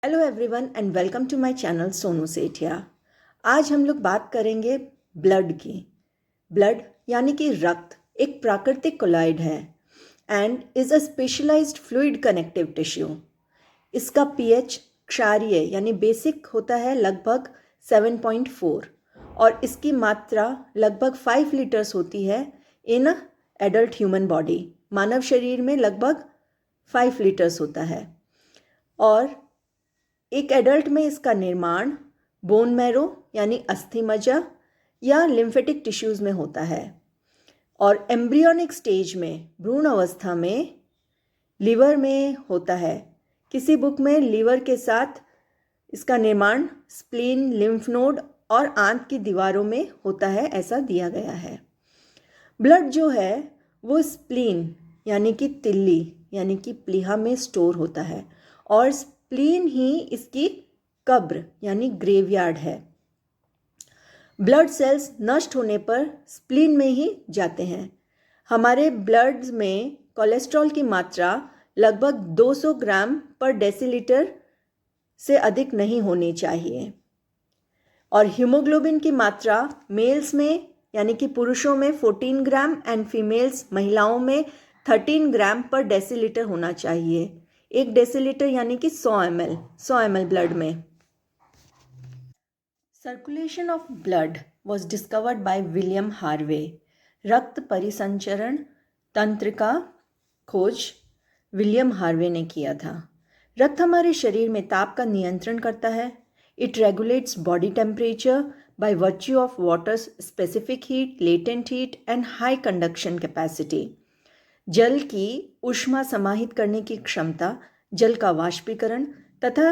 Hello everyone and welcome to my channel Sonu Sethia. आज हम लोग बात करेंगे ब्लड की। ब्लड यानी कि रक्त एक प्राकृतिक कोलॉइड है and is a specialised fluid connective tissue. इसका पीएच क्षारीय यानी बेसिक होता है लगभग 7.4 और इसकी मात्रा लगभग 5 लीटर्स होती है इन एडल्ट ह्यूमन बॉडी। मानव शरीर में लगभग 5 लीटर्स होता है और एक एडल्ट में इसका निर्माण बोन मैरो यानी अस्थि मज्जा या लिम्फेटिक टिश्यूज़ में होता है और एम्ब्रियोनिक स्टेज में भ्रूण अवस्था में लीवर में होता है। किसी बुक में लीवर के साथ इसका निर्माण स्प्लीन, लिम्फ नोड और आंत की दीवारों में होता है, ऐसा दिया गया है। ब्लड जो है वो स्प्लीन यानी कि तिल्ली यानी कि प्लीहा में स्टोर होता है और स्प्लीन ही इसकी कब्र यानी ग्रेवयार्ड है। ब्लड सेल्स नष्ट होने पर स्प्लीन में ही जाते हैं। हमारे ब्लड में कोलेस्ट्रॉल की मात्रा लगभग 200 ग्राम पर डेसीलीटर से अधिक नहीं होनी चाहिए और हीमोग्लोबिन की मात्रा मेल्स में यानी कि पुरुषों में 14 ग्राम एंड फीमेल्स महिलाओं में 13 ग्राम पर डेसीलीटर होना चाहिए। 1 डेसीलीटर यानी कि 100 ml ब्लड में। Circulation of blood was discovered by William Harvey. रक्त परिसंचरण तंत्र का खोज विलियम हार्वे ने किया था। रक्त हमारे शरीर में ताप का नियंत्रण करता है। It regulates body temperature by virtue of waters specific heat, latent heat and high conduction capacity. जल की ऊष्मा समाहित करने की क्षमता, जल का वाष्पीकरण तथा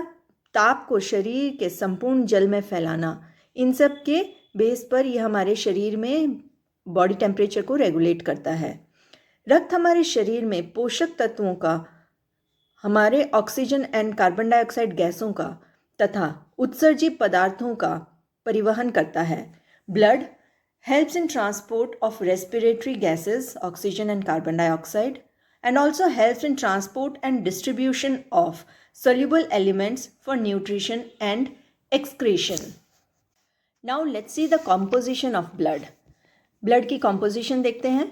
ताप को शरीर के संपूर्ण जल में फैलाना, इन सब के बेस पर यह हमारे शरीर में बॉडी टेम्परेचर को रेगुलेट करता है। रक्त हमारे शरीर में पोषक तत्वों का, हमारे ऑक्सीजन एंड कार्बन डाइऑक्साइड गैसों का तथा उत्सर्जित पदार्थों का परिवहन करता है। Blood helps in transport of respiratory gases, oxygen and carbon dioxide, and also helps in transport and distribution of soluble elements for nutrition and excretion. Now let's see the composition of blood. Blood की composition देखते हैं।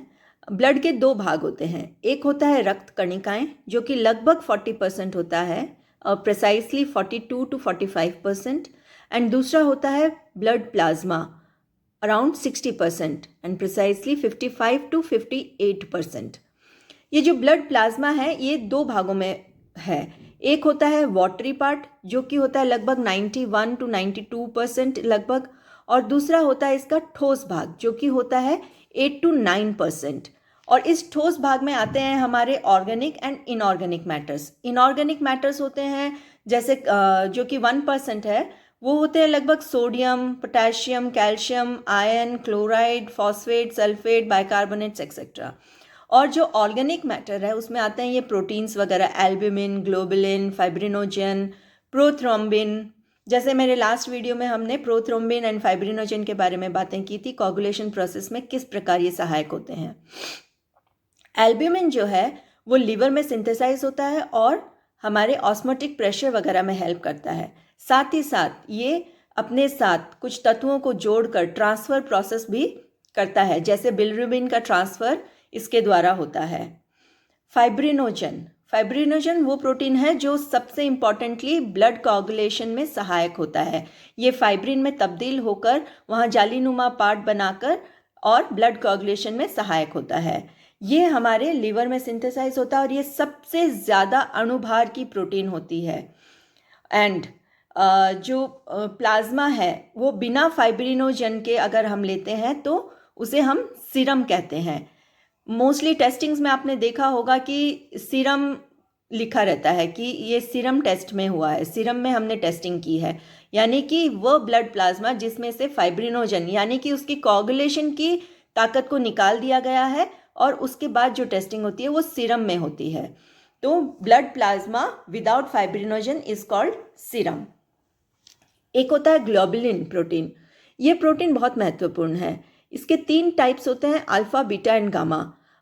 Blood के दो भाग होते हैं। एक होता है रक्त कणिकाएं जो कि लगभग 40% होता है, प्रिसाइसली 42 to 45%, एंड दूसरा होता है blood plasma around 60% and precisely 55 to 58%। ये जो ब्लड प्लाज्मा है ये दो भागों में है। एक होता है वाटरी पार्ट जो कि होता है लगभग 91 to 92% लगभग, और दूसरा होता है इसका ठोस भाग जो कि होता है 8 to 9%। और इस ठोस भाग में आते हैं हमारे organic and inorganic matters. Inorganic matters होते हैं जैसे जो कि 1% है, वो होते हैं लगभग sodium, potassium, calcium, iron, chloride, phosphate, sulphate, bicarbonates etcetera. और जो ऑर्गेनिक मैटर है उसमें आते हैं ये प्रोटीन्स वगैरह, एल्ब्यूमिन, ग्लोबुलिन, फाइब्रिनोजन, प्रोथ्रोम्बिन। जैसे मेरे लास्ट वीडियो में हमने प्रोथ्रोम्बिन एंड फाइब्रिनोजन के बारे में बातें की थी, कोगुलेशन प्रोसेस में किस प्रकार ये सहायक होते हैं। एल्ब्यूमिन जो है वो लीवर में सिंथेसाइज होता है और हमारे ऑस्मोटिक प्रेशर वगैरह में हेल्प करता है। साथ ही साथ ये अपने साथ कुछ तत्वों को जोड़कर ट्रांसफ़र प्रोसेस भी करता है, जैसे बिलिरुबिन का ट्रांसफ़र इसके द्वारा होता है। फाइब्रिनोजन वो प्रोटीन है जो सबसे इम्पॉर्टेंटली ब्लड कोगुलेशन में सहायक होता है। ये फाइब्रिन में तब्दील होकर वहाँ जालीनुमा पार्ट बनाकर और ब्लड कोगुलेशन में सहायक होता है। ये हमारे लीवर में सिंथेसाइज होता है और ये सबसे ज़्यादा अणुभार की प्रोटीन होती है। एंड जो प्लाज्मा है वो बिना फाइब्रिनोजन के अगर हम लेते हैं तो उसे हम सीरम कहते हैं। मोस्टली टेस्टिंग्स में आपने देखा होगा कि सीरम लिखा रहता है कि ये सीरम टेस्ट में हुआ है, सीरम में हमने टेस्टिंग की है, यानी कि वो ब्लड प्लाज्मा जिसमें से फाइब्रिनोजन यानी कि उसकी कोगुलेशन की ताकत को निकाल दिया गया है और उसके बाद जो टेस्टिंग होती है वो सीरम में होती है। तो blood plasma without fibrinogen is called serum. एक होता है ग्लोबुलिन प्रोटीन। ये प्रोटीन बहुत महत्वपूर्ण है। इसके 3 टाइप्स होते हैं, alpha, beta and gamma.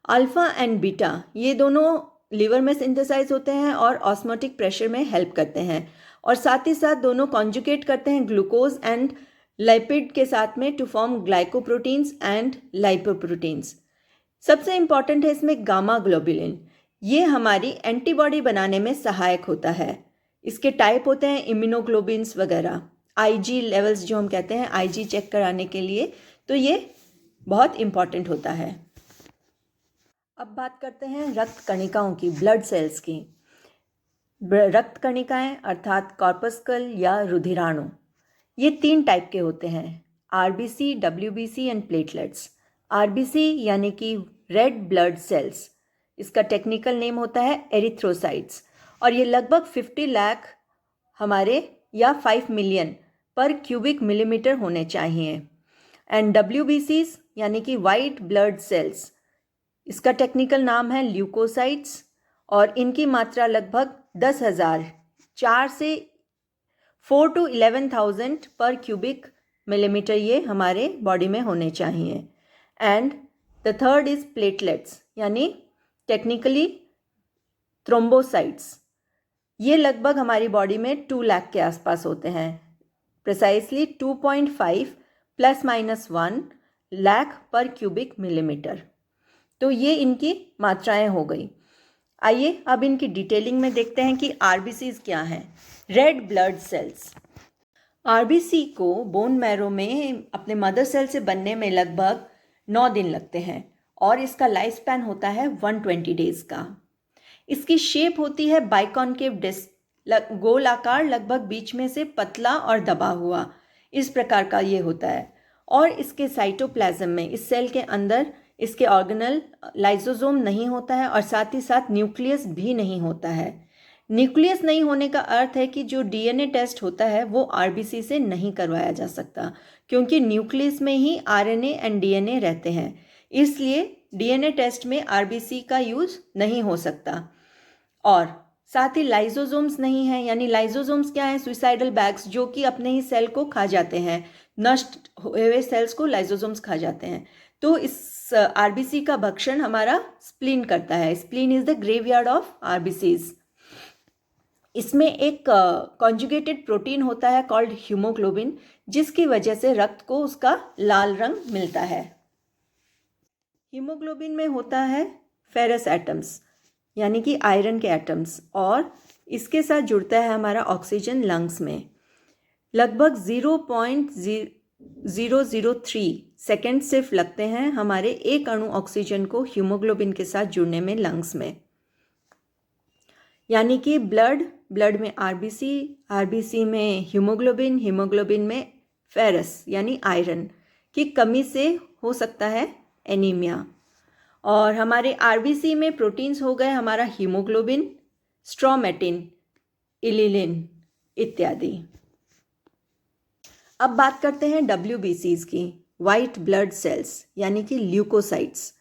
Alpha and beta ये दोनों लीवर में सिंथेसाइज होते हैं और ऑस्मोटिक प्रेशर में हेल्प करते हैं और साथ ही साथ दोनों कॉन्जुगेट करते हैं ग्लूकोज एंड लिपिड के साथ में to form glycoproteins and lipoproteins. सबसे इंपॉर्टेंट है इसमें गामा ग्लोबुलिन। ये हमारी एंटीबॉडी बनाने में सहायक होता है। इसके टाइप होते हैं इम्यूनोग्लोबिन्स वगैरह, आईजी लेवल्स जो हम कहते हैं, आईजी चेक कराने के लिए, तो ये बहुत इंपॉर्टेंट होता है। अब बात करते हैं रक्त कणिकाओं की, ब्लड सेल्स की। रक्त कणिकाएं अर्थात कॉर्पस्कल या रुधिराणु, ये 3 टाइप के होते हैं, RBC, WBC and platelets. RBC यानी कि रेड ब्लड सेल्स, इसका टेक्निकल नेम होता है एरिथ्रोसाइट्स, और ये लगभग 50 लाख हमारे या 5 मिलियन पर क्यूबिक मिलीमीटर होने चाहिए। एंड डब्ल्यूबीसीज यानी कि वाइट ब्लड सेल्स, इसका टेक्निकल नाम है ल्यूकोसाइट्स, और इनकी मात्रा लगभग 10,000, 4 से 4 to 11,000 पर क्यूबिक मिलीमीटर ये हमारे बॉडी में होने चाहिए। And the third is platelets यानी टेक्निकली थ्रोम्बोसाइट्स, ये लगभग हमारी बॉडी में 2 लाख के आसपास होते हैं, प्रिसाइसली 2.5 ±1 लाख पर क्यूबिक मिलीमीटर। तो ये इनकी मात्राएं हो गई। आइए अब इनकी डिटेलिंग में देखते हैं कि आरबीसीज क्या हैं। रेड ब्लड सेल्स, आरबीसी को बोन मैरो में अपने मदर सेल से बनने में लगभग 9 दिन लगते हैं और इसका लाइफ स्पैन होता है 120 डेज का। इसकी शेप होती है बाइकॉन्केव डिस्क, गोल आकार, लगभग बीच में से पतला और दबा हुआ, इस प्रकार का ये होता है। और इसके साइटोप्लाज्म में, इस सेल के अंदर इसके ऑर्गेनल लाइसोसोम नहीं होता है और साथ ही साथ न्यूक्लियस भी नहीं होता है। न्यूक्लियस नहीं होने का अर्थ है कि जो डीएनए टेस्ट होता है वो आरबीसी से नहीं करवाया जा सकता, क्योंकि न्यूक्लियस में ही आरएनए एंड डीएनए रहते हैं, इसलिए डीएनए टेस्ट में आरबीसी का यूज़ नहीं हो सकता। और साथ ही लाइसोसोम्स नहीं है, यानी लाइसोसोम्स क्या है, सुइसाइडल बैग्स जो कि अपने ही सेल को खा जाते हैं, नष्ट हुए सेल्स को लाइसोसोम्स खा जाते हैं। तो इस आरबीसी का भक्षण हमारा स्प्लीन करता है। Spleen is the graveyard of RBCs. इसमें एक कॉन्जुगेटेड प्रोटीन होता है कॉल्ड हीमोग्लोबिन, जिसकी वजह से रक्त को उसका लाल रंग मिलता है। हीमोग्लोबिन में होता है फेरस एटम्स यानी कि आयरन के एटम्स, और इसके साथ जुड़ता है हमारा ऑक्सीजन लंग्स में। लगभग 0.003 सेकेंड सिर्फ लगते हैं हमारे एक अणु ऑक्सीजन को हीमोग्लोबिन के साथ जुड़ने में लंग्स में। यानी कि ब्लड में आरबीसी, आरबीसी में हीमोग्लोबिन, हीमोग्लोबिन में फेरस यानी आयरन की कमी से हो सकता है एनीमिया। और हमारे आरबीसी में प्रोटीन्स हो गए हमारा हीमोग्लोबिन, स्ट्रोमेटिन, इलिलिन इत्यादि। अब बात करते हैं डब्ल्यूबीसीज की, वाइट ब्लड सेल्स यानी कि ल्यूकोसाइट्स।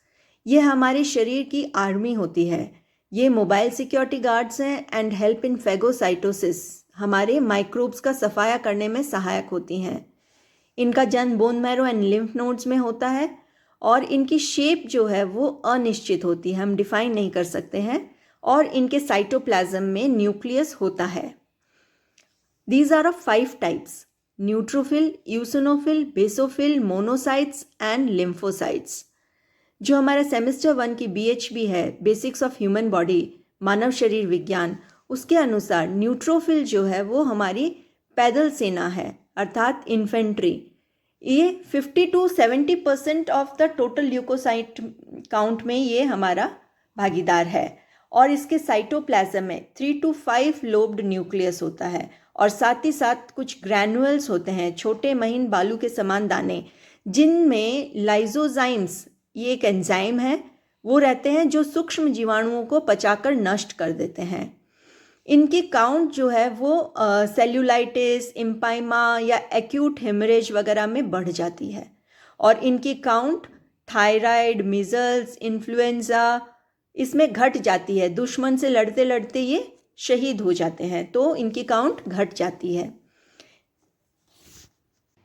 ये हमारे शरीर की आर्मी होती है। ये मोबाइल सिक्योरिटी गार्ड्स हैं एंड हेल्प इन फेगोसाइटोसिस, हमारे माइक्रोब्स का सफाया करने में सहायक होती हैं। इनका जन्म bone marrow and lymph nodes में होता है और इनकी शेप जो है वो अनिश्चित होती है, हम डिफाइन नहीं कर सकते हैं, और इनके साइटोप्लाज्म में न्यूक्लियस होता है। These are of 5 types: neutrophil, eosinophil, basophil, monocytes and lymphocytes. जो हमारा सेमेस्टर 1 की बीएचबी है, बेसिक्स ऑफ ह्यूमन बॉडी, मानव शरीर विज्ञान, उसके अनुसार न्यूट्रोफिल जो है वो हमारी पैदल सेना है अर्थात इन्फेंट्री। ये 50 to 70% of the total leucocyte count में ये हमारा भागीदार है। और इसके साइटोप्लाज्म में 3 to 5 लोब्ड न्यूक्लियस होता है और साथ ही साथ कुछ ग्रैनुअल्स होते हैं, छोटे महीन बालू के समान दाने, जिनमें लाइजोजाइम्स, ये एक एंजाइम है, वो रहते हैं जो सूक्ष्म जीवाणुओं को पचाकर नष्ट कर देते हैं। इनकी काउंट जो है वो सेल्यूलाइटिस, इम्पाइमा या एक्यूट हेमरेज वगैरह में बढ़ जाती है। और इनकी काउंट थायराइड, मीजल्स, इन्फ्लुएंजा इसमें घट जाती है। दुश्मन से लड़ते लड़ते ये शहीद हो जाते हैं तो इनकी काउंट घट जाती है।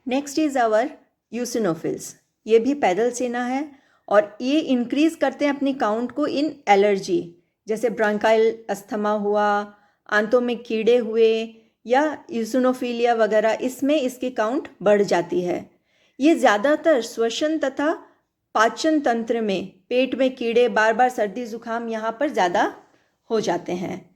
Next is our eosinophils. ये भी पैदल सेना है और ये इंक्रीज करते हैं अपनी काउंट को इन एलर्जी, जैसे ब्रोंकाइल अस्थमा हुआ, आंतों में कीड़े हुए, या यूसिनोफिलिया वगैरह, इसमें इसकी काउंट बढ़ जाती है। ये ज़्यादातर श्वसन तथा पाचन तंत्र में, पेट में कीड़े, बार बार सर्दी जुकाम यहाँ पर ज़्यादा हो जाते हैं।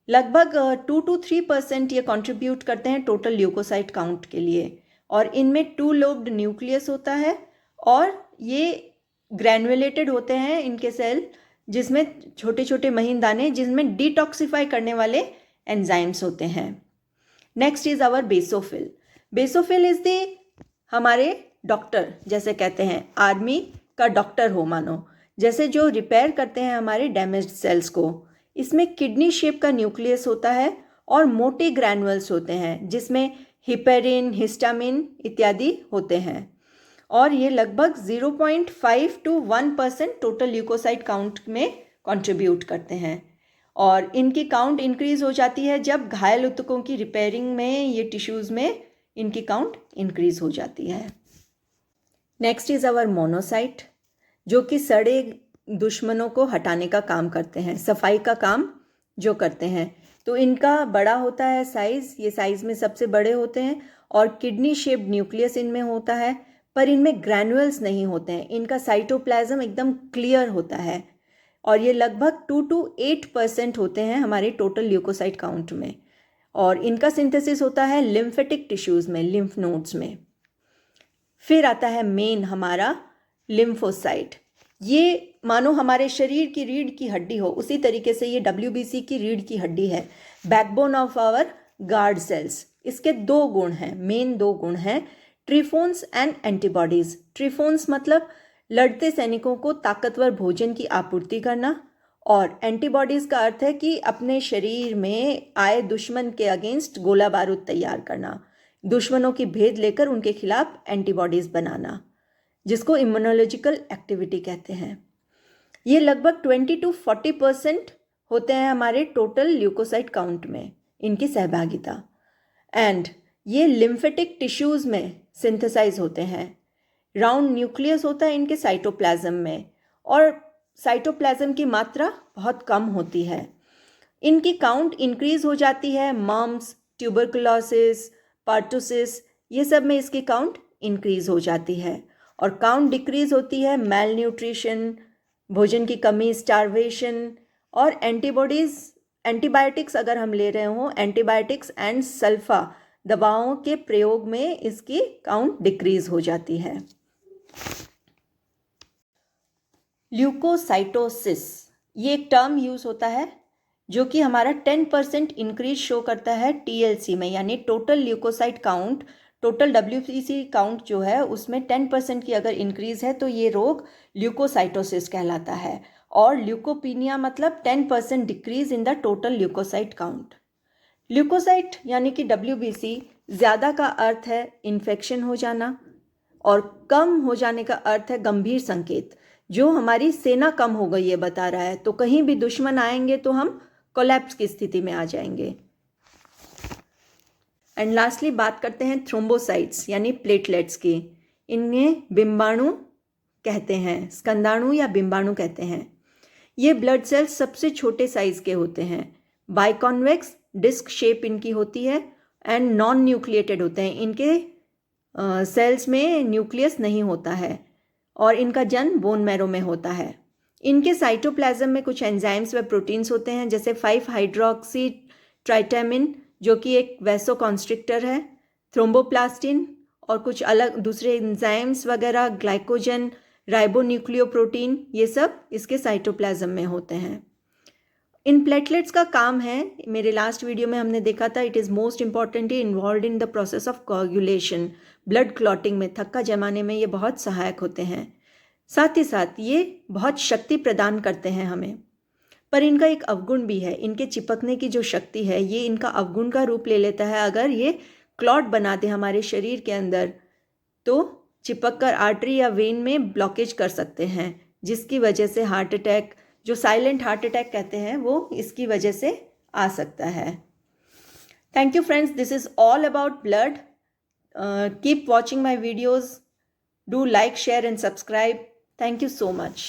लगभग 2 to 3% ये कंट्रीब्यूट करते हैं टोटल ल्यूकोसाइट काउंट के लिए। और इनमें 2 लोब्ड न्यूक्लियस होता है और ये ग्रैनुलेटेड होते हैं इनके सेल, जिसमें छोटे छोटे महीन दाने, जिसमें डिटॉक्सिफाई करने वाले एंजाइम्स होते हैं। Next is our basophil. Basophil is the हमारे डॉक्टर, जैसे कहते हैं आर्मी का डॉक्टर हो मानो, जैसे जो रिपेयर करते हैं हमारे डैमेज्ड सेल्स को। इसमें किडनी शेप का न्यूक्लियस होता है और मोटे ग्रैनुअल्स होते हैं, जिसमें हिपेरिन, हिस्टामिन इत्यादि होते हैं। और ये लगभग 0.5 to 1% टोटल ल्यूकोसाइट काउंट में कंट्रीब्यूट करते हैं। और इनकी काउंट इंक्रीज हो जाती है जब घायल ऊतकों की रिपेयरिंग में, ये टिश्यूज़ में इनकी काउंट इंक्रीज हो जाती है। नेक्स्ट इज़ आवर मोनोसाइट, जो कि सड़े दुश्मनों को हटाने का काम करते हैं, सफाई का काम जो करते हैं। तो इनका बड़ा होता है साइज़, ये साइज़ में सबसे बड़े होते हैं और किडनी शेप्ड न्यूक्लियस इनमें होता है, पर इनमें ग्रैनुअल्स नहीं होते हैं। इनका साइटोप्लाज्म एकदम क्लियर होता है और ये लगभग 2 to 8% होते हैं हमारे टोटल ल्यूकोसाइट काउंट में। और इनका सिंथेसिस होता है लिम्फेटिक टिश्यूज़ में, लिम्फ नोड्स में। फिर आता है मेन हमारा लिम्फोसाइट। ये मानो हमारे शरीर की रीढ़ की हड्डी हो, उसी तरीके से ये WBC की रीढ़ की हड्डी है, backbone of our guard cells. इसके 2 गुण हैं, मेन 2 गुण हैं, ट्रिफोन्स एंड एंटीबॉडीज। ट्रिफोन्स मतलब लड़ते सैनिकों को ताकतवर भोजन की आपूर्ति करना, और एंटीबॉडीज का अर्थ है कि अपने शरीर में आए दुश्मन के अगेंस्ट गोला बारूद तैयार करना, दुश्मनों की भेद लेकर उनके खिलाफ एंटीबॉडीज बनाना, जिसको इम्यूनोलॉजिकल एक्टिविटी कहते हैं। ये लगभग 20 to 40% होते हैं हमारे टोटल ल्यूकोसाइट काउंट में, इनकी सहभागिता। एंड ये लिम्फेटिक टिश्यूज़ में सिंथेसाइज होते हैं। राउंड न्यूक्लियस होता है इनके साइटोप्लाज्म में, और साइटोप्लाज्म की मात्रा बहुत कम होती है। इनकी काउंट इंक्रीज हो जाती है मम्स, ट्यूबरकुलोसिस, पर्टुसिस, ये सब में इसकी काउंट इंक्रीज हो जाती है। और काउंट डिक्रीज होती है मैल न्यूट्रिशन, भोजन की कमी, स्टारवेशन, और एंटीबायोटिक्स अगर हम ले रहे हों, एंटीबायोटिक्स एंड सल्फा दवाओं के प्रयोग में इसकी काउंट डिक्रीज हो जाती है। ल्यूकोसाइटोसिस, ये एक टर्म यूज होता है जो कि हमारा 10% इंक्रीज शो करता है TLC में, यानी total leucocyte count, total WBC count जो है उसमें 10% की अगर इंक्रीज है तो ये रोग ल्यूकोसाइटोसिस कहलाता है। और ल्यूकोपीनिया मतलब 10% decrease in the total leucocyte count. Leucocyte यानी कि WBC ज़्यादा का अर्थ है इन्फेक्शन हो जाना, और कम हो जाने का अर्थ है गंभीर संकेत, जो हमारी सेना कम हो गई है बता रहा है। तो कहीं भी दुश्मन आएंगे तो हम कोलैप्स की स्थिति में आ जाएंगे। एंड लास्टली बात करते हैं थ्रोम्बोसाइट्स यानी प्लेटलेट्स की। इन्हें बिंबाणु कहते हैं, स्कंदाणु या बिंबाणु कहते हैं। ये ब्लड सेल्स सबसे छोटे साइज के होते हैं, बाइकॉन्वेक्स डिस्क शेप इनकी होती है, एंड नॉन न्यूक्लिएटेड होते हैं। इनके सेल्स में न्यूक्लियस नहीं होता है और इनका जन्म बोन मैरो में होता है। इनके साइटोप्लाज्म में कुछ एंजाइम्स व प्रोटीन्स होते हैं, जैसे 5-हाइड्रोक्सी ट्राइटामिन जो कि एक वैसोकॉन्स्ट्रिक्टर है, थ्रोम्बोप्लास्टिन और कुछ अलग दूसरे एंजाइम्स वगैरह, ग्लाइकोजन, राइबोन्यूक्लियोप्रोटीन, ये सब इसके साइटोप्लाज्म में होते हैं। इन प्लेटलेट्स का काम है, मेरे लास्ट वीडियो में हमने देखा था, it is most importantly involve in the process of coagulation, blood clotting में, थक्का जमाने में ये बहुत सहायक होते हैं। साथ ही साथ ये बहुत शक्ति प्रदान करते हैं हमें। पर इनका एक अवगुण भी है, इनके चिपकने की जो शक्ति है ये इनका अवगुण का रूप ले लेता है। अगर ये क्लॉट बना दे हमारे शरीर के अंदर तो चिपक कर आर्टरी या वेन में ब्लॉकेज कर सकते हैं, जिसकी वजह से हार्ट अटैक, जो साइलेंट हार्ट अटैक कहते हैं, वो इसकी वजह से आ सकता है। Thank you friends, this is all about blood. Keep watching my videos. Do like, share and subscribe. Thank you so much.